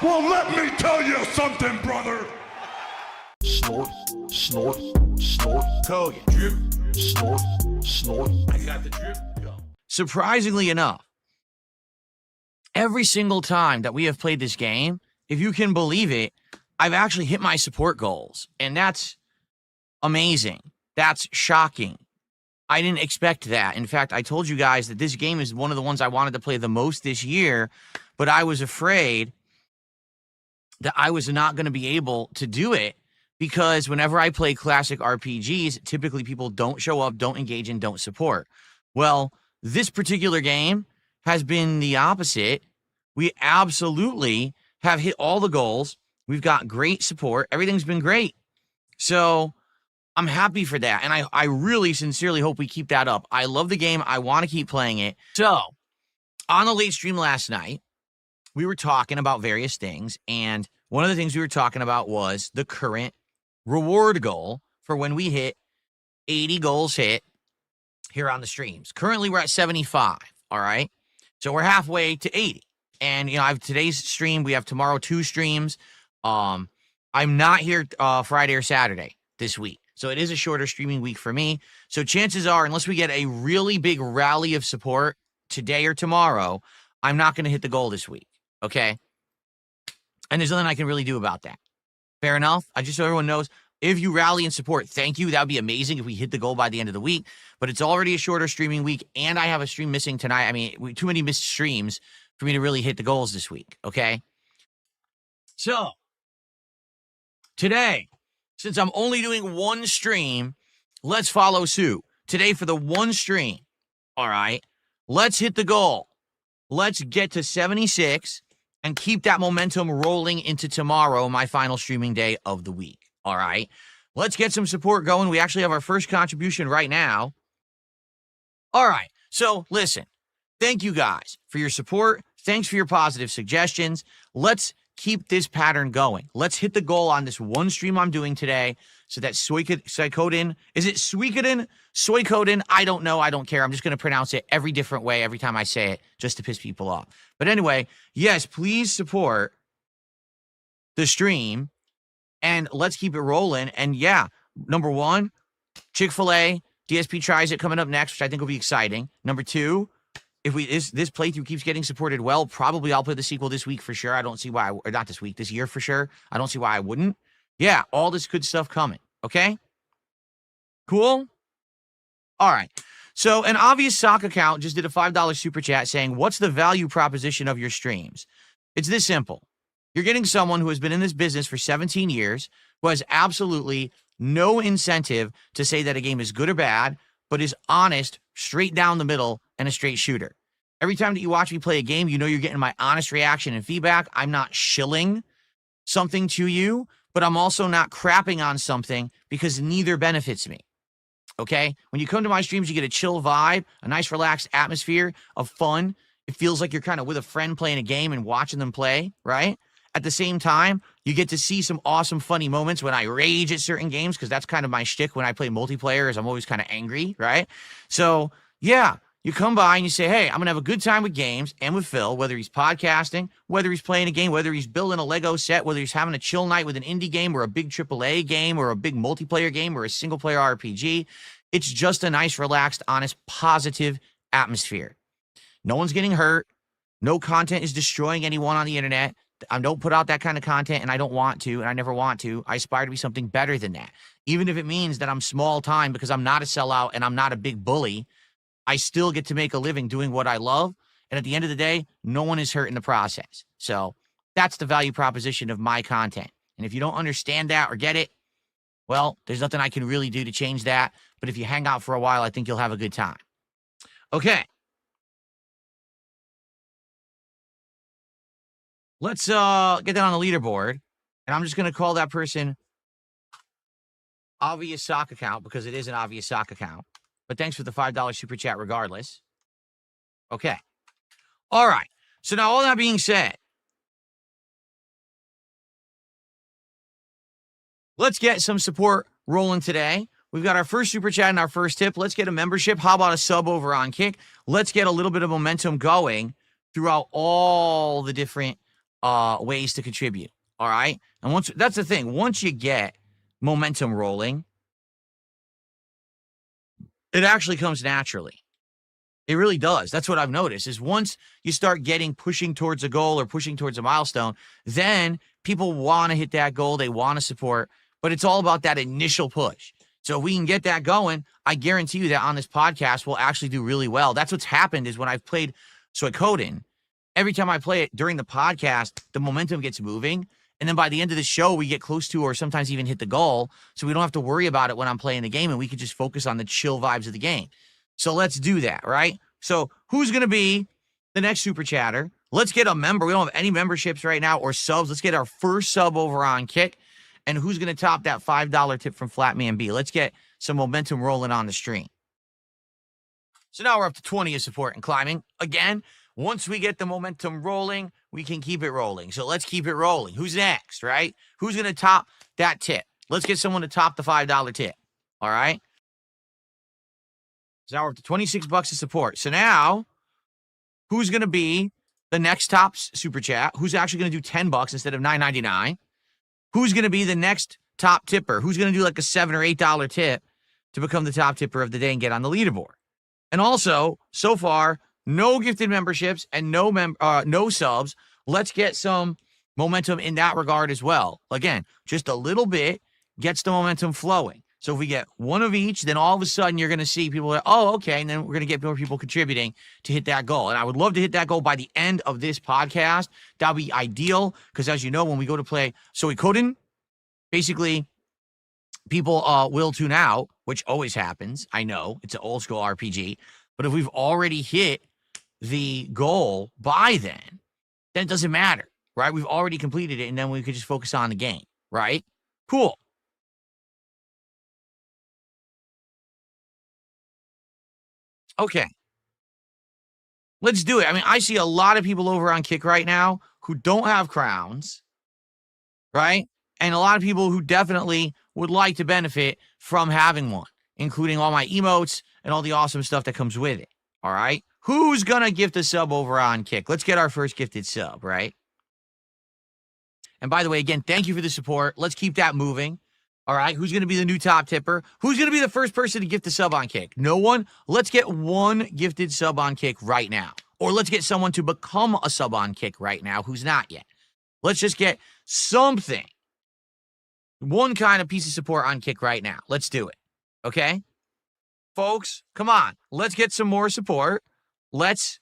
Well, let me tell you something, brother. Snort, snort, snort. Kogan. Drip. Snort, snort. I got the drip. Go. Surprisingly enough, every single time that we have played this game, if you can believe it, I've actually hit my support goals. And that's amazing. That's shocking. I didn't expect that. In fact, I told you guys that this game is one of the ones I wanted to play the most this year, but I was afraid that I was not going to be able to do it because whenever I play classic RPGs, typically people don't show up, don't engage, and don't support. Well, this particular game has been the opposite. We absolutely have hit all the goals. We've got great support. Everything's been great. So I'm happy for that. And I really sincerely hope we keep that up. I love the game. I want to keep playing it. So on the late stream last night, we were talking about various things. And one of the things we were talking about was the current reward goal for when we hit 80 goals hit here on the streams. Currently, we're at 75. All right. So we're halfway to 80. And, you know, I have today's stream. We have tomorrow 2 streams. I'm not here Friday or Saturday this week. So it is a shorter streaming week for me. So chances are, unless we get a really big rally of support today or tomorrow, I'm not going to hit the goal this week. Okay? And there's nothing I can really do about that. Fair enough? I just so everyone knows, if you rally and support, thank you. That would be amazing if we hit the goal by the end of the week. But it's already a shorter streaming week, and I have a stream missing tonight. I mean, too many missed streams for me to really hit the goals this week. Okay? So today, since I'm only doing one stream, let's follow suit. Today for the one stream, all right, let's hit the goal. Let's get to 76 and keep that momentum rolling into tomorrow, my final streaming day of the week, all right? Let's get some support going. We actually have our first contribution right now. All right, so listen, thank you guys for your support. Thanks for your positive suggestions. Let's keep this pattern going. Let's hit the goal on this one stream I'm doing today so that Suikoden, is it Suikoden? Suikoden? I don't know. I don't care. I'm just going to pronounce it every different way every time I say it just to piss people off. But anyway, yes, please support the stream and let's keep it rolling. And yeah, number 1, Chick-fil-A, DSP tries it coming up next, which I think will be exciting. Number 2, if this playthrough keeps getting supported well, probably I'll play the sequel this week for sure. I don't see why, or not this week, this year for sure. I don't see why I wouldn't. Yeah, all this good stuff coming. Okay? Cool? All right. So an obvious sock account just did a $5 super chat saying, what's the value proposition of your streams? It's this simple. You're getting someone who has been in this business for 17 years, who has absolutely no incentive to say that a game is good or bad, but is honest, straight down the middle, and a straight shooter. Every time that you watch me play a game, you know you're getting my honest reaction and feedback. I'm not shilling something to you, but I'm also not crapping on something because neither benefits me. Okay? When you come to my streams, you get a chill vibe, a nice relaxed atmosphere of fun. It feels like you're kind of with a friend playing a game and watching them play, right? At the same time, you get to see some awesome, funny moments when I rage at certain games, because that's kind of my shtick when I play multiplayer, is I'm always kind of angry, right? So, yeah, you come by and you say, hey, I'm going to have a good time with games and with Phil, whether he's podcasting, whether he's playing a game, whether he's building a Lego set, whether he's having a chill night with an indie game or a big AAA game or a big multiplayer game or a single-player RPG. It's just a nice, relaxed, honest, positive atmosphere. No one's getting hurt. No content is destroying anyone on the internet. I don't put out that kind of content, and I don't want to, and I never want to. I aspire to be something better than that. Even if it means that I'm small time because I'm not a sellout and I'm not a big bully, I still get to make a living doing what I love. And at the end of the day, no one is hurt in the process. So that's the value proposition of my content. And if you don't understand that or get it, well, there's nothing I can really do to change that. But if you hang out for a while, I think you'll have a good time. Okay. Let's get that on the leaderboard. And I'm just going to call that person Obvious Sock Account because it is an Obvious Sock Account. But thanks for the $5 super chat regardless. Okay. All right. So now all that being said, let's get some support rolling today. We've got our first super chat and our first tip. Let's get a membership. How about a sub over on Kick? Let's get a little bit of momentum going throughout all the different ways to contribute. All right. And that's the thing. Once you get momentum rolling, it actually comes naturally. It really does. That's what I've noticed is once you start pushing towards a goal or pushing towards a milestone, then people want to hit that goal. They want to support, but it's all about that initial push. So if we can get that going, I guarantee you that on this podcast, we'll actually do really well. That's what's happened is when I've played Suikoden, every time I play it during the podcast, the momentum gets moving. And then by the end of the show, we get close to or sometimes even hit the goal. So we don't have to worry about it when I'm playing the game and we can just focus on the chill vibes of the game. So let's do that, right? So who's going to be the next super chatter? Let's get a member. We don't have any memberships right now or subs. Let's get our first sub over on Kick. And who's going to top that $5 tip from Flatman B? Let's get some momentum rolling on the stream. So now we're up to 20 of support and climbing. Again, once we get the momentum rolling, we can keep it rolling. So let's keep it rolling. Who's next, right? Who's going to top that tip? Let's get someone to top the $5 tip. All right? So now we're up to 26 bucks of support. So now, who's going to be the next top super chat? Who's actually going to do 10 bucks instead of $9.99? Who's going to be the next top tipper? Who's going to do like a $7 or $8 tip to become the top tipper of the day and get on the leaderboard? And also, so far, no gifted memberships and no subs. Let's get some momentum in that regard as well. Again, just a little bit gets the momentum flowing. So if we get one of each, then all of a sudden you're going to see people like, oh, okay, and then we're going to get more people contributing to hit that goal. And I would love to hit that goal by the end of this podcast. That would be ideal because, as you know, when we go to play Suikoden, basically people will tune out, which always happens. I know it's an old school RPG, but if we've already hit the goal by then it doesn't matter, right? We've already completed it, and then we could just focus on the game, right? Cool. Okay. Let's do it. I mean, I see a lot of people over on Kick right now who don't have crowns, right? And a lot of people who definitely would like to benefit from having one, including all my emotes and all the awesome stuff that comes with it. All right. Who's going to gift a sub over on Kick? Let's get our first gifted sub, right? And by the way, again, thank you for the support. Let's keep that moving. All right. Who's going to be the new top tipper? Who's going to be the first person to gift a sub on Kick? No one. Let's get one gifted sub on Kick right now. Or let's get someone to become a sub on Kick right now who's not yet. Let's just get something. One kind of piece of support on Kick right now. Let's do it. Okay? Folks, come on. Let's get some more support. Let's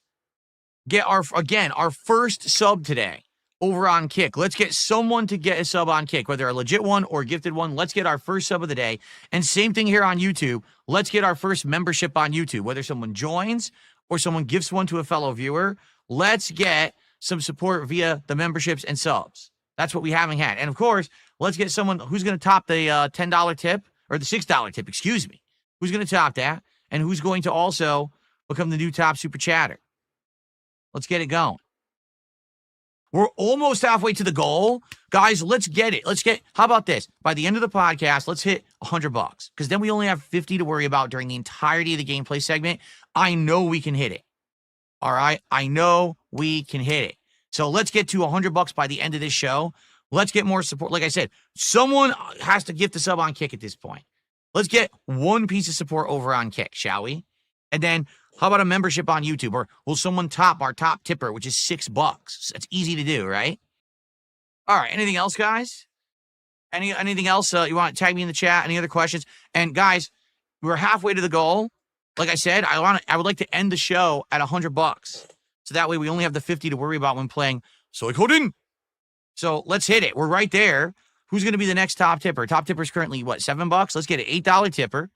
get our first sub today over on Kick. Let's get someone to get a sub on Kick, whether a legit one or a gifted one. Let's get our first sub of the day. And same thing here on YouTube. Let's get our first membership on YouTube, whether someone joins or someone gifts one to a fellow viewer. Let's get some support via the memberships and subs. That's what we haven't had. And of course, let's get someone who's going to top the $10 tip or the $6 tip, excuse me. Who's going to top that? And who's going to also become the new top super chatter? Let's get it going. We're almost halfway to the goal. Guys, let's get it. How about this? By the end of the podcast, let's hit $100 because then we only have 50 to worry about during the entirety of the gameplay segment. I know we can hit it. All right. I know we can hit it. So let's get to $100 by the end of this show. Let's get more support. Like I said, someone has to gift a sub on Kick at this point. Let's get one piece of support over on Kick, shall we? And then how about a membership on YouTube? Or will someone top our top tipper, which is $6? That's easy to do, right? All right. Anything else, guys? Anything else you want to tag me in the chat? Any other questions? And guys, we're halfway to the goal. Like I said, I would like to end the show at $100. So that way we only have the 50 to worry about when playing Suikoden. So let's hit it. We're right there. Who's going to be the next top tipper? Top tipper is currently, what, $7? Let's get an $8 tipper.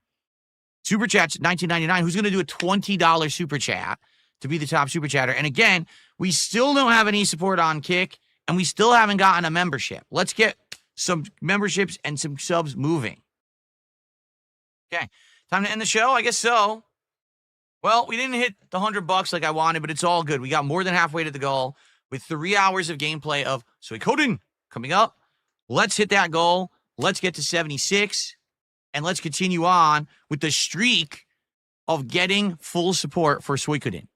Super chat's $19.99. Who's going to do a $20 super chat to be the top super chatter? And again, we still don't have any support on Kick, and we still haven't gotten a membership. Let's get some memberships and some subs moving. Okay, time to end the show? I guess so. Well, we didn't hit the $100 like I wanted, but it's all good. We got more than halfway to the goal with 3 hours of gameplay of Suikoden coming up. Let's hit that goal. Let's get to 76. And let's continue on with the streak of getting full support for Suikoden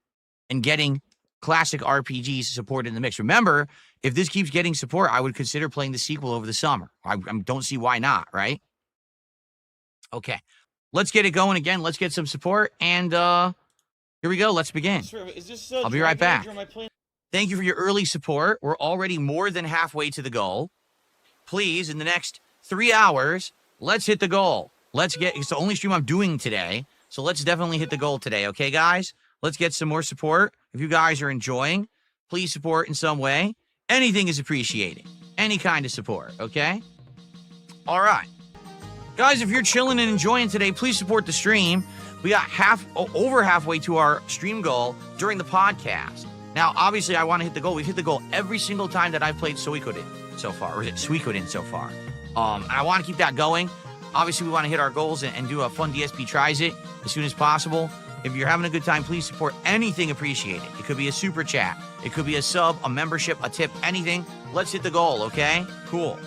and getting classic RPGs support in the mix. Remember, if this keeps getting support, I would consider playing the sequel over the summer. I don't see why not, right? Okay, let's get it going again. Let's get some support, and here we go. Let's begin. I'll be right back. Thank you for your early support. We're already more than halfway to the goal. Please, in the next 3 hours, let's hit the goal. It's the only stream I'm doing today, so let's definitely hit the goal today, okay, guys? Let's get some more support. If you guys are enjoying, please support in some way. Anything is appreciated. Any kind of support, okay? All right. Guys, if you're chilling and enjoying today, please support the stream. We got over halfway to our stream goal during the podcast. Now, obviously, I want to hit the goal. We've hit the goal every single time that I've played Suikoden so far, or is it Suikoden so far? And I want to keep that going. Obviously, we want to hit our goals and do a fun DSP tries it as soon as possible. If you're having a good time, please support. Anything appreciated. It could be a super chat. It could be a sub, a membership, a tip, anything. Let's hit the goal, okay? Cool.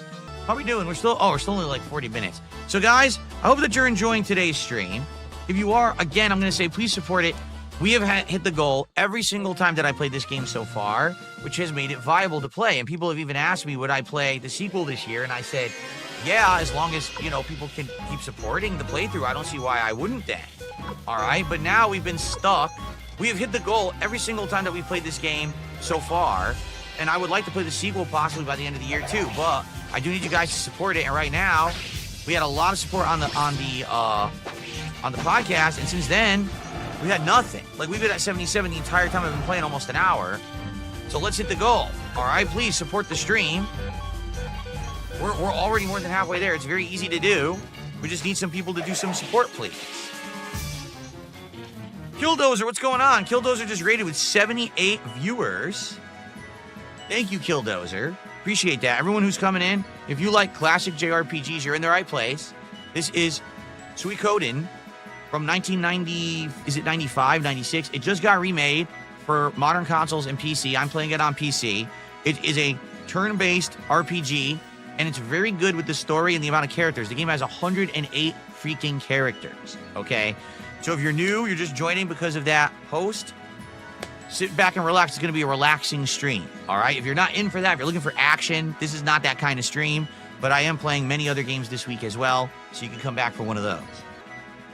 How are we doing? We're still only like 40 minutes. So, guys, I hope that you're enjoying today's stream. If you are, again, I'm going to say please support it. We have hit the goal every single time that I played this game so far, which has made it viable to play. And people have even asked me, would I play the sequel this year? And I said, yeah, as long as, people can keep supporting the playthrough, I don't see why I wouldn't then. All right, but now we've been stuck. We have hit the goal every single time that we've played this game so far. And I would like to play the sequel possibly by the end of the year too, but I do need you guys to support it. And right now, we had a lot of support on the podcast, and since then, we had nothing. Like, we've been at 77 the entire time I've been playing, almost an hour. So let's hit the goal. All right, please support the stream. We're already more than halfway there. It's very easy to do. We just need some people to do some support, please. Killdozer, what's going on? Killdozer just rated with 78 viewers. Thank you, Killdozer. Appreciate that. Everyone who's coming in, if you like classic JRPGs, you're in the right place. This is Suikoden from 1990, is it 95, 96? It just got remade for modern consoles and PC. I'm playing it on PC. It is a turn-based RPG, and it's very good with the story and the amount of characters. The game has 108 freaking characters, okay? So if you're new, you're just joining because of that host, sit back and relax. It's going to be a relaxing stream, all right? If you're not in for that, if you're looking for action, this is not that kind of stream, but I am playing many other games this week as well, so you can come back for one of those.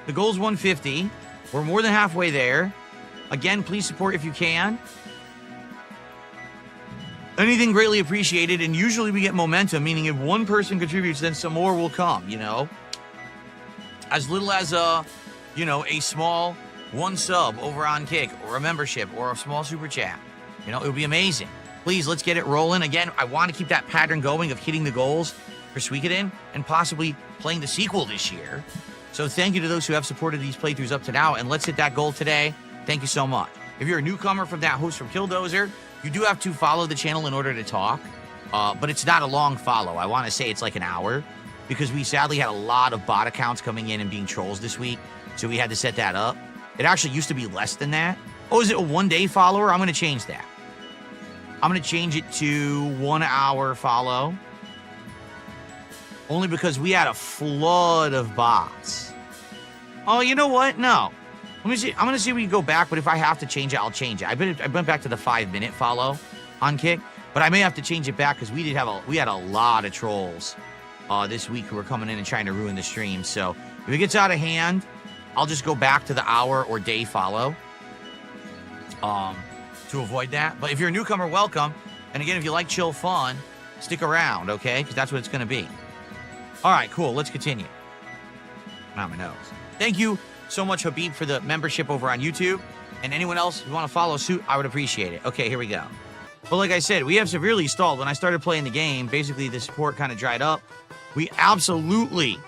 The goal's 150. We're more than halfway there. Again, please support if you can. Anything greatly appreciated, and usually we get momentum, meaning if one person contributes, then some more will come, As little as a small one sub over on Kick, or a membership, or a small super chat. It would be amazing. Please, let's get it rolling. Again, I want to keep that pattern going of hitting the goals for Suikoden and possibly playing the sequel this year. So thank you to those who have supported these playthroughs up to now, and let's hit that goal today. Thank you so much. If you're a newcomer from that host from Killdozer, you do have to follow the channel in order to talk, but it's not a long follow. I want to say it's like an hour, because we sadly had a lot of bot accounts coming in and being trolls this week, so we had to set that up. It actually used to be less than that. Oh, is it a one-day follower? I'm going to change that. I'm going to change it to 1 hour follow. Only because we had a flood of bots. Oh, you know what? No. Let me see. I'm going to see if we can go back, but if I have to change it, I'll change it. I went back to the 5-minute follow on Kick, but I may have to change it back because we had a lot of trolls this week who were coming in and trying to ruin the stream. So if it gets out of hand, I'll just go back to the hour or day follow to avoid that. But if you're a newcomer, welcome. And again, if you like chill fun, stick around, okay? Because that's what it's going to be. All right, cool. Let's continue. Not my nose. Thank you so much, Habib, for the membership over on YouTube. And anyone else who want to follow suit, I would appreciate it. Okay, here we go. But like I said, we have severely stalled. When I started playing the game, basically the support kind of dried up. We absolutely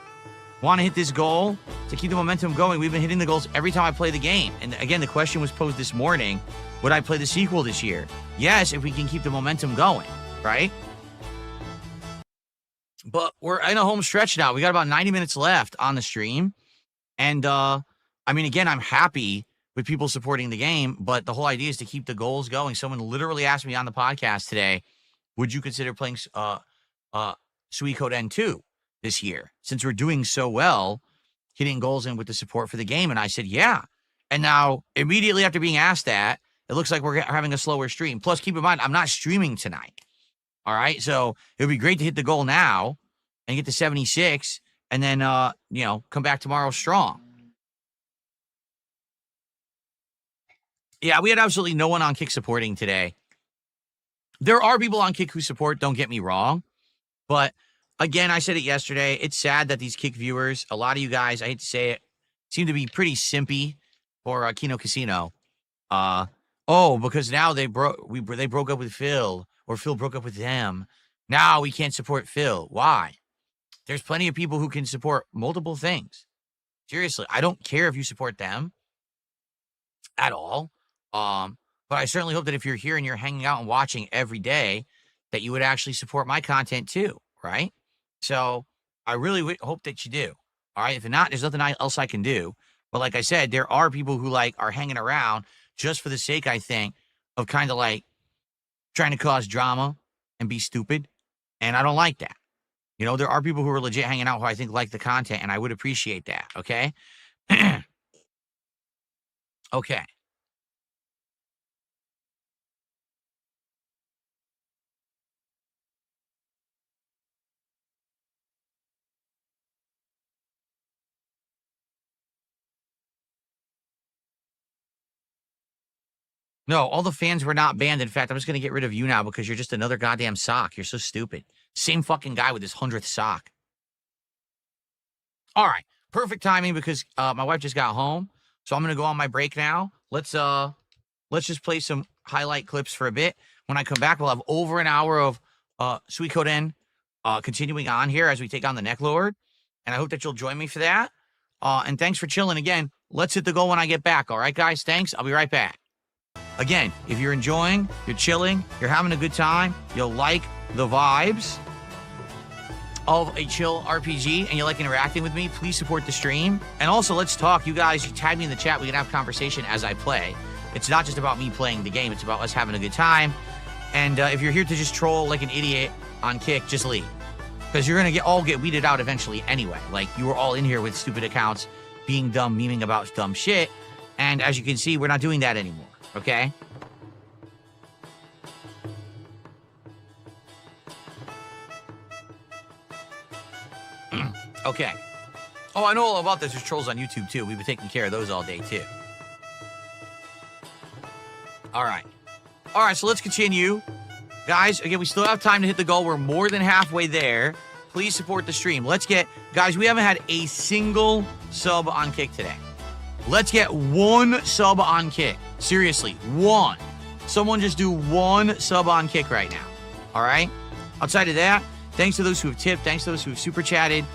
want to hit this goal to keep the momentum going. We've been hitting the goals every time I play the game. And again, the question was posed this morning, would I play the sequel this year? Yes, if we can keep the momentum going, right? But we're in a home stretch now. We got about 90 minutes left on the stream. And, again, I'm happy with people supporting the game, but the whole idea is to keep the goals going. Someone literally asked me on the podcast today, would you consider playing Suikoden 2 this year? Since we're doing so well, hitting goals in with the support for the game. And I said, yeah. And now, immediately after being asked that, it looks like we're having a slower stream. Plus, keep in mind, I'm not streaming tonight. All right, so it would be great to hit the goal now and get to 76, and then come back tomorrow strong. Yeah, we had absolutely no one on Kick supporting today. There are people on Kick who support, don't get me wrong. But again, I said it yesterday. It's sad that these Kick viewers, a lot of you guys, I hate to say it, seem to be pretty simpy for Kino Casino. Because now they broke up with Phil, or Phil broke up with them. Now we can't support Phil. Why? There's plenty of people who can support multiple things. Seriously, I don't care if you support them at all. But I certainly hope that if you're here and you're hanging out and watching every day, that you would actually support my content too, right? So I really hope that you do. All right. If not, there's nothing else I can do. But like I said, there are people who are hanging around just for the sake, I think, of kind of trying to cause drama and be stupid. And I don't like that. There are people who are legit hanging out who I think like the content, and I would appreciate that. Okay. Okay. No, all the fans were not banned. In fact, I'm just going to get rid of you now because you're just another goddamn sock. You're so stupid. Same fucking guy with his 100th sock. All right. Perfect timing because my wife just got home. So I'm going to go on my break now. Let's just play some highlight clips for a bit. When I come back, we'll have over an hour of Sweet Code N continuing on here as we take on the Neck Lord. And I hope that you'll join me for that. And thanks for chilling again. Let's hit the goal when I get back. All right, guys? Thanks. I'll be right back. Again, if you're enjoying, you're chilling, you're having a good time, you'll like the vibes of a chill RPG, and you like interacting with me, please support the stream. And also, let's talk. You guys, you tag me in the chat. We can have conversation as I play. It's not just about me playing the game. It's about us having a good time. And if you're here to just troll like an idiot on Kick, just leave. Because you're going to all get weeded out eventually anyway. You were all in here with stupid accounts, being dumb, memeing about dumb shit. And as you can see, we're not doing that anymore. Okay? Okay. Oh, I know all about this. There's trolls on YouTube, too. We've been taking care of those all day, too. All right. All right, so let's continue. Guys, again, we still have time to hit the goal. We're more than halfway there. Please support the stream. Guys, we haven't had a single sub on Kick today. Let's get one sub on Kick. Seriously, one. Someone just do one sub on Kick right now. All right? Outside of that, thanks to those who have tipped. Thanks to those who have super chatted.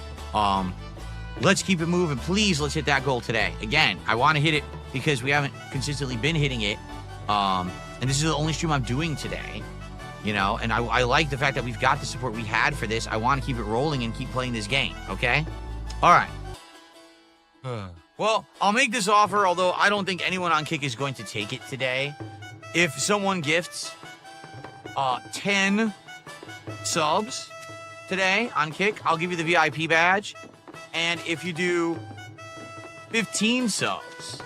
Let's keep it moving. Please, let's hit that goal today. Again, I want to hit it because we haven't consistently been hitting it. And this is the only stream I'm doing today. And I like the fact that we've got the support we had for this. I want to keep it rolling and keep playing this game. Okay? All right. Well, I'll make this offer, although I don't think anyone on Kick is going to take it today. If someone gifts 10 subs today on Kick, I'll give you the VIP badge. And if you do 15 subs,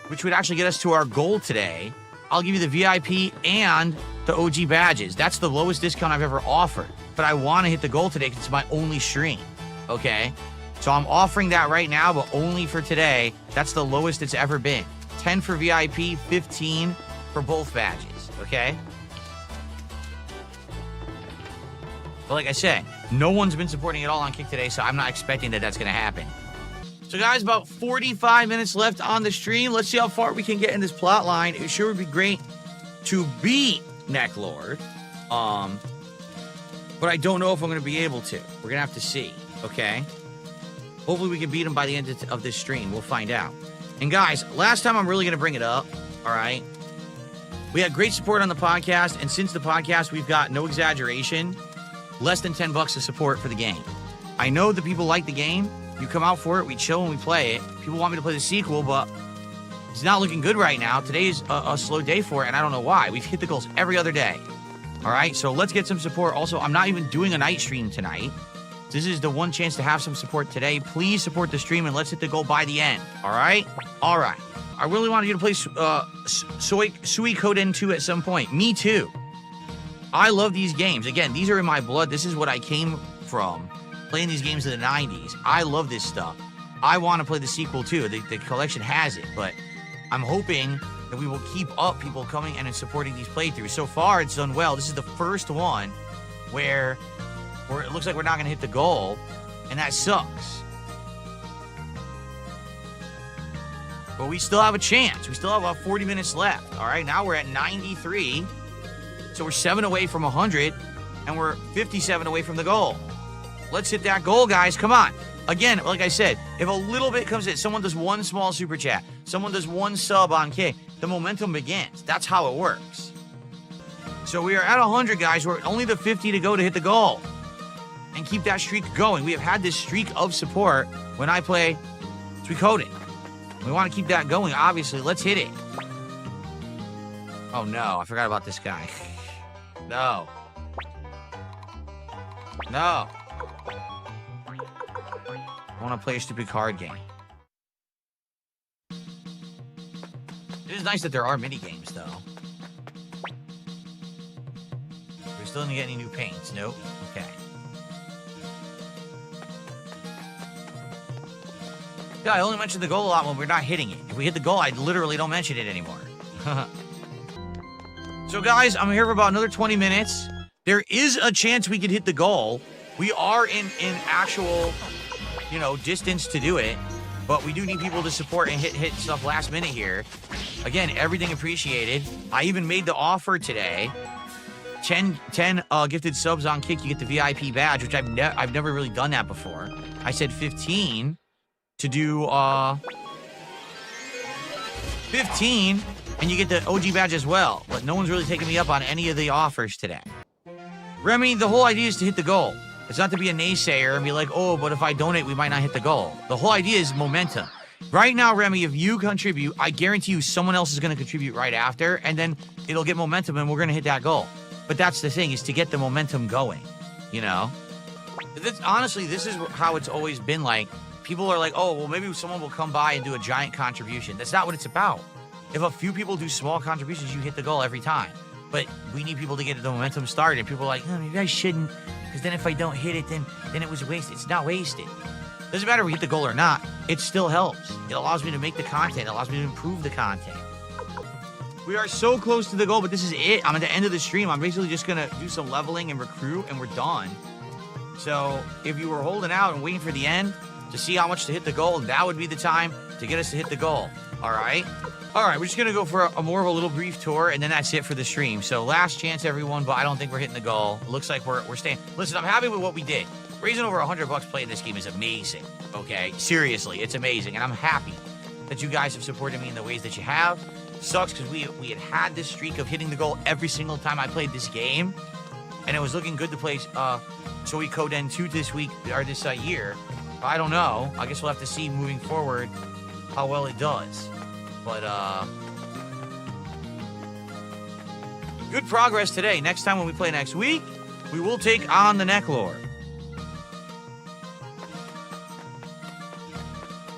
which would actually get us to our goal today, I'll give you the VIP and the OG badges. That's the lowest discount I've ever offered. But I want to hit the goal today because it's my only stream. Okay? So I'm offering that right now, but only for today. That's the lowest it's ever been. 10 for VIP, 15 for both badges, okay? But like I said, no one's been supporting at all on Kick today, so I'm not expecting that that's going to happen. So guys, about 45 minutes left on the stream. Let's see how far we can get in this plot line. It sure would be great to beat Neck Lord. But I don't know if I'm going to be able to. We're going to have to see, okay? Hopefully we can beat him by the end of this stream. We'll find out. And guys, last time I'm really going to bring it up, all right? We had great support on the podcast, and since the podcast, we've got, no exaggeration, less than $10 of support for the game. I know that people like the game. You come out for it, we chill and we play it. People want me to play the sequel, but it's not looking good right now. Today is a slow day for it, and I don't know why. We've hit the goals every other day. All right, so let's get some support. Also, I'm not even doing a night stream tonight. This is the one chance to have some support today. Please support the stream and let's hit the goal by the end. All right? All right. All I really wanted you to play Suikoden 2 at some point. Me too. I love these games. Again, these are in my blood. This is what I came from, playing these games in the 90s. I love this stuff. I want to play the sequel too. The collection has it, but I'm hoping that we will keep up people coming and supporting these playthroughs. So far, it's done well. This is the first one where it looks like we're not going to hit the goal, and that sucks. But we still have a chance. We still have about 40 minutes left. All right, now we're at 93. So we're 7 away from 100, and we're 57 away from the goal. Let's hit that goal, guys. Come on. Again, like I said, if a little bit comes in, someone does one small super chat, someone does one sub on Kick, the momentum begins. That's how it works. So we are at 100, guys. We're only the 50 to go to hit the goal and keep that streak going. We have had this streak of support when I play Suikoden. We want to keep that going, obviously. Let's hit it. Oh, no. I forgot about this guy. No. No. I want to play a stupid card game. It is nice that there are mini games, though. We still didn't get any new paints. Nope. Okay. Yeah, I only mention the goal a lot when we're not hitting it. If we hit the goal, I literally don't mention it anymore. So, guys, I'm here for about another 20 minutes. There is a chance we could hit the goal. We are in actual, distance to do it. But we do need people to support and hit stuff last minute here. Again, everything appreciated. I even made the offer today. 10 gifted subs on Kick, you get the VIP badge, which I've never really done that before. I said 15 to do 15, and you get the OG badge as well. But no one's really taking me up on any of the offers today. Remy, the whole idea is to hit the goal. It's not to be a naysayer and be like, oh, but if I donate, we might not hit the goal. The whole idea is momentum. Right now, Remy, if you contribute, I guarantee you someone else is going to contribute right after, and then it'll get momentum, and we're going to hit that goal. But that's the thing, is to get the momentum going, Honestly, this is how it's always been like. People are like, oh, well, maybe someone will come by and do a giant contribution. That's not what it's about. If a few people do small contributions, you hit the goal every time. But we need people to get the momentum started. And people are like, no, maybe I shouldn't, because then if I don't hit it, then it was wasted. It's not wasted. Doesn't matter if we hit the goal or not. It still helps. It allows me to make the content. It allows me to improve the content. We are so close to the goal, but this is it. I'm at the end of the stream. I'm basically just going to do some leveling and recruit, and we're done. So if you were holding out and waiting for the end to see how much to hit the goal, that would be the time to get us to hit the goal. All right? All right, we're just going to go for a more of a little brief tour, and then that's it for the stream. So last chance, everyone, but I don't think we're hitting the goal. It looks like we're staying. Listen, I'm happy with what we did. Raising over $100 playing this game is amazing, okay? Seriously, it's amazing, and I'm happy that you guys have supported me in the ways that you have. Sucks because we had this streak of hitting the goal every single time I played this game, and it was looking good to play Suikoden 2 this week, or this year. I don't know. I guess we'll have to see moving forward how well it does. But, good progress today. Next time when we play next week, we will take on the Necklord.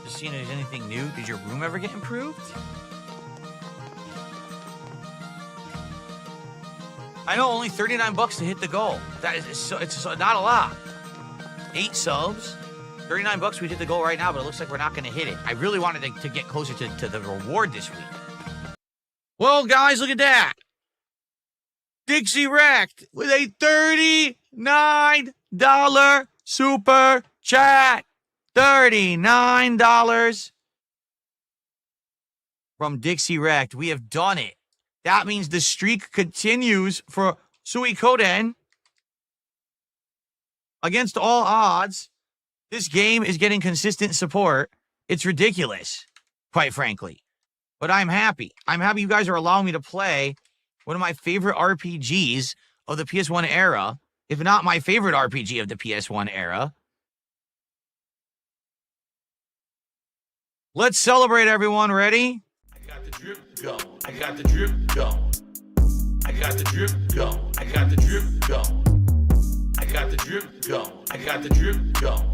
Just seeing if there's anything new. Did your room ever get improved? I know, only $39 to hit the goal. That is it's not a lot. 8 subs. $39 we'd hit the goal right now, but it looks like we're not going to hit it. I really wanted to get closer to the reward this week. Well, guys, look at that. Dixie Wrecked with a $39 super chat. $39 from Dixie Wrecked. We have done it. That means the streak continues for Suikoden. Against all odds, this game is getting consistent support. It's ridiculous, quite frankly. But I'm happy. I'm happy you guys are allowing me to play one of my favorite RPGs of the PS1 era, if not my favorite RPG of the PS1 era. Let's celebrate, everyone. Ready? I got the drip going. I got the drip going. I got the drip going. I got the drip going. I got the drip going. I got the drip going.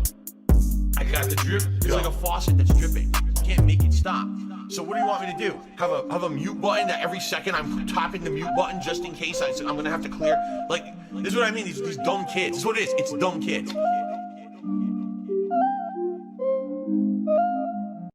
I got the drip going. It's like a faucet that's dripping. You can't make it stop. So what do you want me to do? Have a mute button that every second I'm tapping the mute button just in case I'm gonna have to clear? Like, this is what I mean, these dumb kids. This is what it is, it's dumb kids.